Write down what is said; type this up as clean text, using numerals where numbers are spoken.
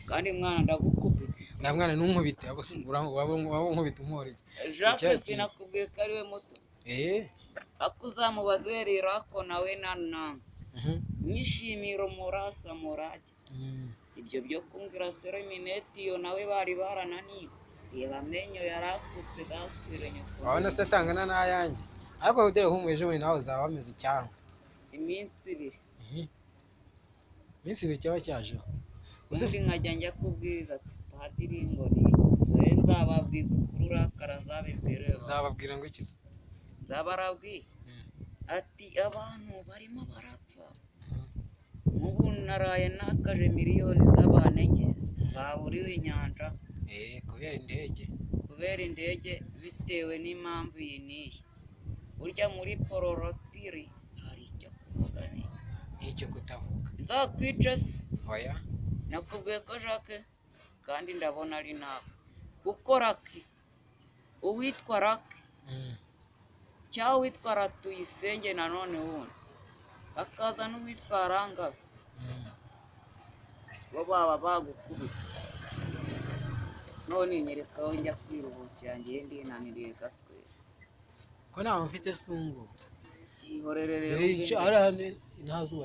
kandi mwana ndagukubita nta mwana n'unkubite abo se waba unkubita umporeye Jacques sinakubwiye ko ari we muto eh akuzamubaze rero ko nawe nananga mwishimiro murasa murage ibyo byo kumvira seremineti yo nawe bari barananiwe reba amenyo yarakutse gasubire nyoko wabona se atangana n'ayanjye ariko udere humweje muri nawe uzaba wameze icyangwe iminsi ibiri iminsi ibiri cyaba cyaje ubundi nkajya njya kubwiriza ati padiri ngo ni dore nzababwiza ukuri urakara uzababwira ngo iki nzabarabwiye ati abantu barimo barapfa nk'ubu naraye nakaje miliyoni z'abantu enye baburiwe inyanja kubera indege bitewe n'impamvu iyi n'iyi burya muri pororotiri hari icyo kuvuga n'icyo kutavuga nzakwica se oya nakubwiye ko Jacques kandi ndabona ari nawe kuko Raki uwitwa Raki cyangwa uwitwa Ratuyisenge nanone wundi hakaza n'uwitwa Rangabe bo baba bagukubise none nyereka aho njya kwiruhukira ngiye ndinaniriye gaswera ko ntawe mfite sungu byihorere rero ntazuba